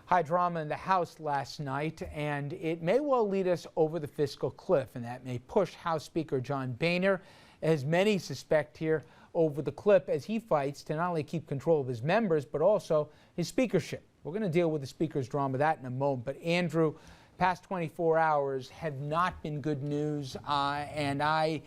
High drama in the House last night, and it may well lead us over the fiscal cliff, and that may push House Speaker John Boehner, as many suspect here, over the cliff as he fights to not only keep control of his members, but also his speakership. We're going to deal with the Speaker's drama, that in a moment. But Andrew, past 24 hours have not been good news, and I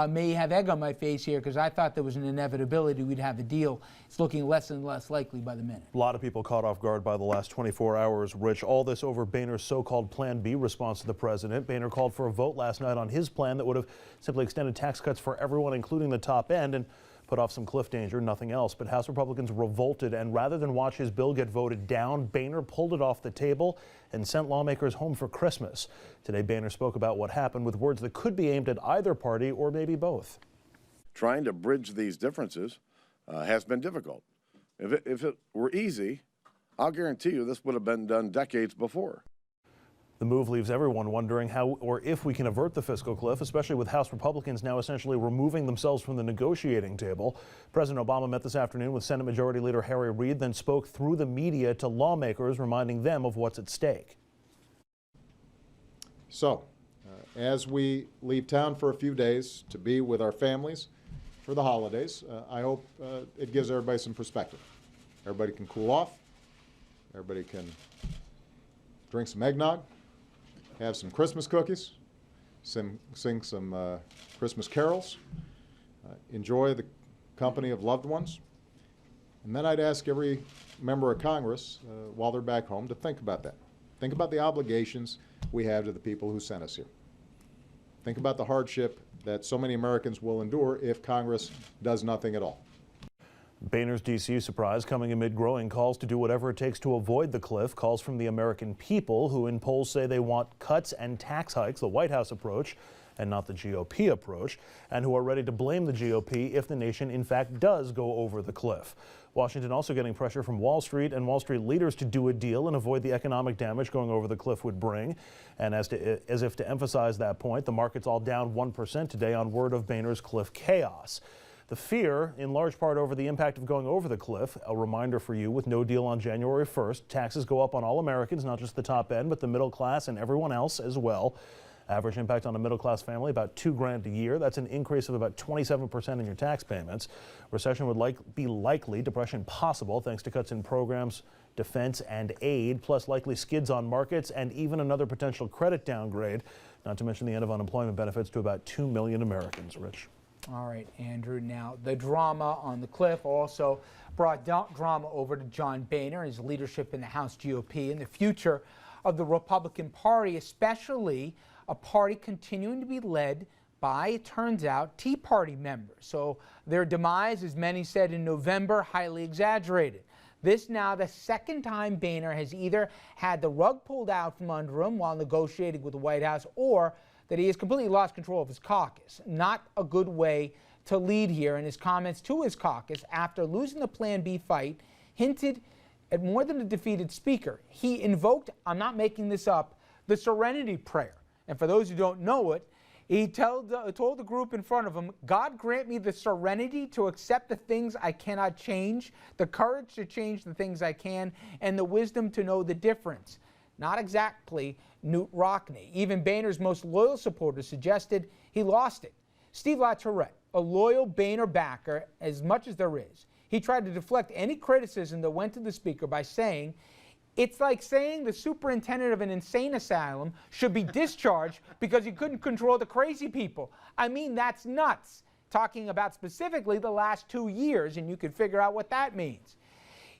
may have egg on my face here because I thought there was an inevitability we'd have a deal. It's looking less and less likely by the minute. A lot of people caught off guard by the last 24 hours, Rich. All this over Boehner's so-called Plan B response to the president. Boehner called for a vote last night on his plan that would have simply extended tax cuts for everyone, including the top end, and put off some cliff danger, nothing else. But House Republicans revolted, and rather than watch his bill get voted down, Boehner pulled it off the table and sent lawmakers home for Christmas. Today, Boehner spoke about what happened with words that could be aimed at either party or maybe both. Trying to bridge these differences has been difficult. If it were easy, I'll guarantee you this would have been done decades before. The move leaves everyone wondering how or if we can avert the fiscal cliff, especially with House Republicans now essentially removing themselves from the negotiating table. President Obama met this afternoon with Senate Majority Leader Harry Reid, then spoke through the media to lawmakers, reminding them of what's at stake. So, as we leave town for a few days to be with our families for the holidays, I hope it gives everybody some perspective. Everybody can cool off. Everybody can drink some eggnog, have some Christmas cookies, sing some Christmas carols, enjoy the company of loved ones. And then I'd ask every member of Congress, while they're back home, to think about that. Think about the obligations we have to the people who sent us here. Think about the hardship that so many Americans will endure if Congress does nothing at all. Boehner's D.C. surprise coming amid growing calls to do whatever it takes to avoid the cliff, calls from the American people who in polls say they want cuts and tax hikes, the White House approach, and not the GOP approach, and who are ready to blame the GOP if the nation in fact does go over the cliff. Washington also getting pressure from Wall Street and Wall Street leaders to do a deal and avoid the economic damage going over the cliff would bring. And as if to emphasize that point, the market's all down 1% today on word of Boehner's cliff chaos. The fear, in large part over the impact of going over the cliff. A reminder for you, with no deal on January 1st, taxes go up on all Americans, not just the top end, but the middle class and everyone else as well. Average impact on a middle-class family, about $2,000 a year. That's an increase of about 27% in your tax payments. Recession would be likely, depression possible, thanks to cuts in programs, defense, and aid, plus likely skids on markets and even another potential credit downgrade, not to mention the end of unemployment benefits to about 2 million Americans. Rich. All right, Andrew. Now, the drama on the cliff also brought drama over to John Boehner and his leadership in the House GOP and the future of the Republican Party, especially a party continuing to be led by, it turns out, Tea Party members. So their demise, as many said in November, highly exaggerated. This now the second time Boehner has either had the rug pulled out from under him while negotiating with the White House, or that he has completely lost control of his caucus. Not a good way to lead here. In his comments to his caucus after losing the Plan B fight, hinted at more than a defeated speaker. He invoked, I'm not making this up, the serenity prayer. And for those who don't know it, he told the group in front of him, God grant me the serenity to accept the things I cannot change, the courage to change the things I can, and the wisdom to know the difference. Not exactly Newt Rockne. Even Boehner's most loyal supporters suggested he lost it. Steve LaTourette, a loyal Boehner backer as much as there is, he tried to deflect any criticism that went to the speaker by saying, it's like saying the superintendent of an insane asylum should be discharged because he couldn't control the crazy people. I mean, that's nuts. Talking about specifically the last 2 years, and you can figure out what that means.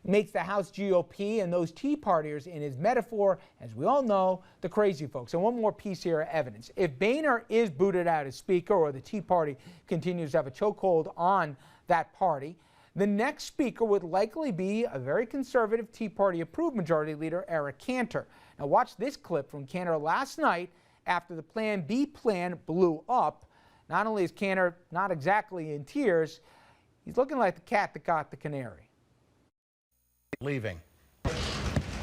Makes the House GOP and those Tea Partiers in his metaphor, as we all know, the crazy folks. And one more piece here of evidence. If Boehner is booted out as Speaker or the Tea Party continues to have a chokehold on that party, the next Speaker would likely be a very conservative Tea Party-approved Majority Leader Eric Cantor. Now watch this clip from Cantor last night after the Plan B plan blew up. Not only is Cantor not exactly in tears, he's looking like the cat that got the canary. Leaving. No. Is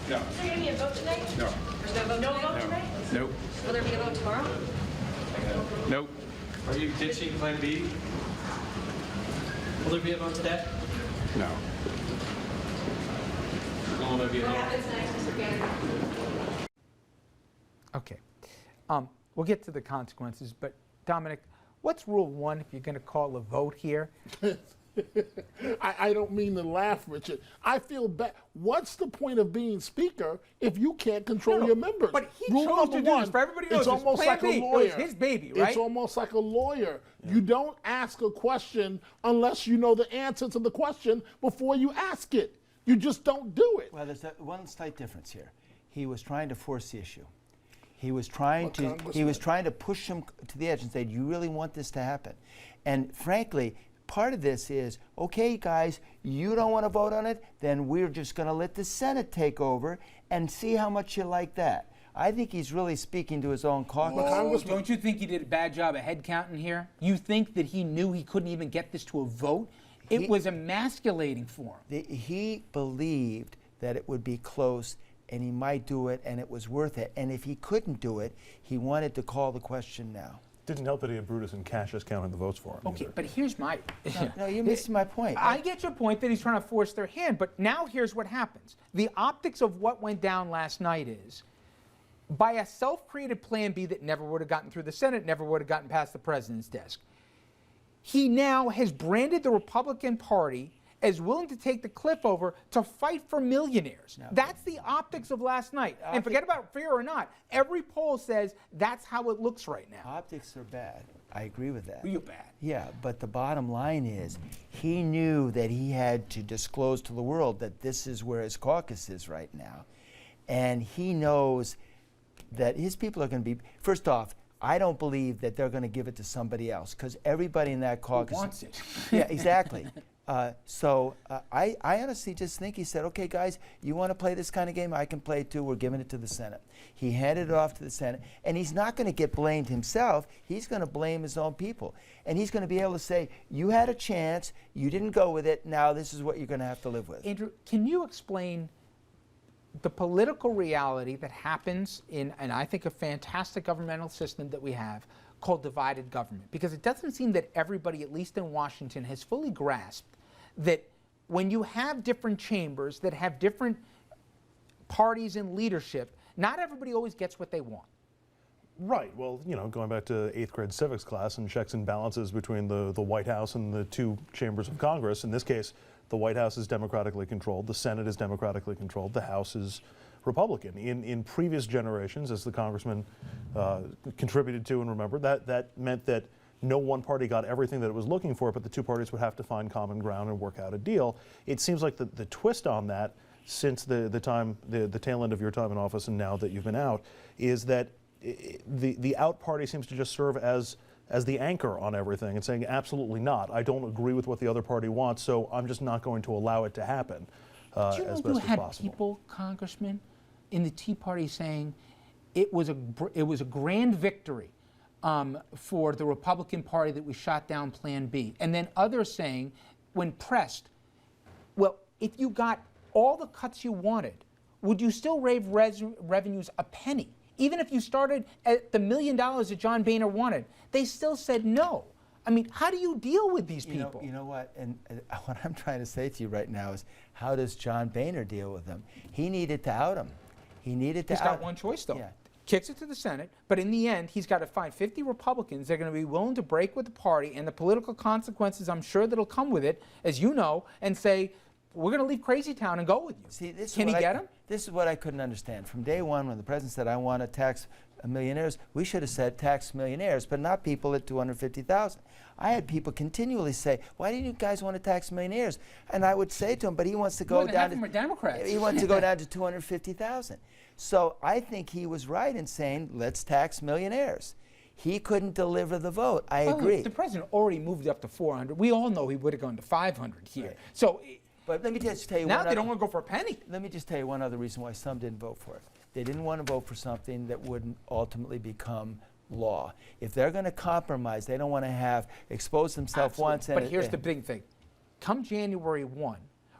there going to be a vote tonight? No. There's no vote tonight? Nope. Will there be a vote tomorrow? Nope. Are you ditching Plan B? Will there be a vote today? No. When will there be a What vote? happens next, Mr. Okay. We'll get to the consequences, but Dominic, what's rule one if you're going to call a vote here? I don't mean to laugh, Richard. I feel bad. What's the point of being speaker if you can't control your members? But he Rule chose to number do one, this. For everybody knows it's this. almost Plan like B. a It lawyer. was his baby, right? It's almost like a lawyer. You don't ask a question unless you know the answer to the question before you ask it. You just don't do it. Well, there's one slight difference here. He was trying to force the issue. He was trying to push him to the edge and say, "Do you really want this to happen?" And frankly, part of this is, okay, guys, you don't want to vote on it, then we're just going to let the Senate take over and see how much you like that. I think he's really speaking to his own caucus. Don't you think he did a bad job of head counting here? You think that he knew he couldn't even get this to a vote? It was emasculating for him. He believed that it would be close and he might do it and it was worth it. And if he couldn't do it, he wanted to call the question now. Didn't help that he had Brutus and Cassius counting the votes for him. Okay, either. but here's my... No, you're missing my point. I get your point that he's trying to force their hand, but now here's what happens. The optics of what went down last night is, by a self-created plan B that never would have gotten through the Senate, never would have gotten past the president's desk, he now has branded the Republican Party as willing to take the cliff over to fight for millionaires. No. That's the optics of last night. And forget about fear or not. Every poll says that's how it looks right now. Optics are bad. I agree with that. You're bad. Yeah, but the bottom line is he knew that he had to disclose to the world that this is where his caucus is right now. And he knows that his people are going to be, first off, I don't believe that they're going to give it to somebody else because everybody in that caucus wants it. Yeah, exactly. So I honestly just think he said, okay, guys, you want to play this kind of game? I can play it too. We're giving it to the Senate. He handed it off to the Senate, and he's not going to get blamed himself. He's going to blame his own people. And he's going to be able to say, you had a chance, you didn't go with it, now this is what you're going to have to live with. Andrew, can you explain the political reality that happens in, and I think, a fantastic governmental system that we have called divided government? Because it doesn't seem that everybody, at least in Washington, has fully grasped that when you have different chambers that have different parties and leadership, not everybody always gets what they want. Right. Well, you know, going back to 8th grade civics class and checks and balances between the White House and the two chambers of Congress. In this case, the White House is democratically controlled, the Senate is democratically controlled, the House is Republican. In previous generations, as the congressman contributed to and remembered, that meant that no one party got everything that it was looking for, but the two parties would have to find common ground and work out a deal. It seems like the twist on that, since the tail end of your time in office and now that you've been out, is that the out party seems to just serve as the anchor on everything and saying, absolutely not. I don't agree with what the other party wants, so I'm just not going to allow it to happen Do you as know best you had as possible. people, Congressman, in the Tea Party saying it was a grand victory for the Republican Party that we shot down Plan B, and then others saying, when pressed, well, if you got all the cuts you wanted, would you still raise revenues a penny? Even if you started at the $1 million that John Boehner wanted, they still said no. I mean, how do you deal with these people? You know what? And what I'm trying to say to you right now is, how does John Boehner deal with them? He needed to out him. He needed to He's out got him. one choice, though. Yeah. Kicks it to the Senate, but in the end, he's got to find 50 Republicans that are going to be willing to break with the party and the political consequences, I'm sure, that'll come with it, as you know, and say, we're going to leave Crazy Town and go with you. See, this Can he get him? This is what I couldn't understand. From day one, when the president said, I want to tax millionaires, we should have said tax millionaires, but not people at $250,000. I had people continually say, why do you guys want to tax millionaires? And I would say to him, but he wants to go down half of them are Democrats. He wants to go down to $250,000. So I think he was right in saying, let's tax millionaires. He couldn't deliver the vote. I agree. The president already moved it up to 400. We all know he would have gone to 500 here. Right. So But let me just tell you now one they other- don't want to go for a penny. Let me just tell you one other reason why some didn't vote for it. They didn't want to vote for something that wouldn't ultimately become law. If they're going to compromise, they don't want to have expose themselves Absolutely. once. But here's the big thing. Come January 1,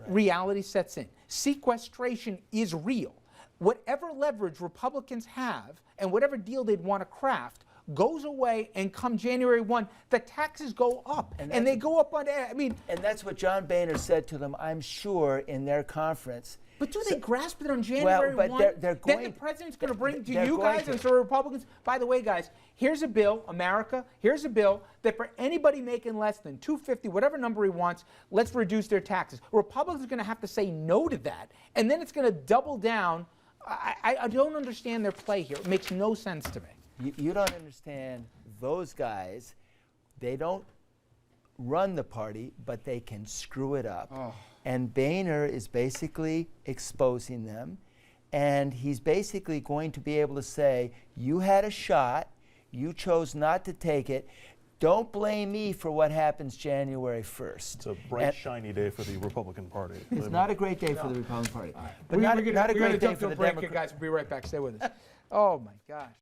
reality sets in. Sequestration is real. Whatever leverage Republicans have and whatever deal they'd want to craft goes away, and come January 1, the taxes go up. And they go up on, I mean. And that's what John Boehner said to them, I'm sure, in their conference. But do they grasp it on January but 1? they're Then going the president's going to bring to they're you going guys to. and so Republicans. By the way, guys, here's a bill, America. Here's a bill that for anybody making less than $250, whatever number he wants, let's reduce their taxes. Republicans are going to have to say no to that, and then it's going to double down. I don't understand their play here. It makes no sense to me. You don't understand those guys. They don't run the party, but they can screw it up. And Boehner is basically exposing them. And he's basically going to be able to say, you had a shot, you chose not to take it. Don't blame me for what happens January 1st. It's a bright, shiny day for the Republican Party. It's not a great day for the Republican Party. But We're not gonna a great day jump for to a the break here, Democrats. guys. We'll be right back. Stay with us. Oh, my gosh.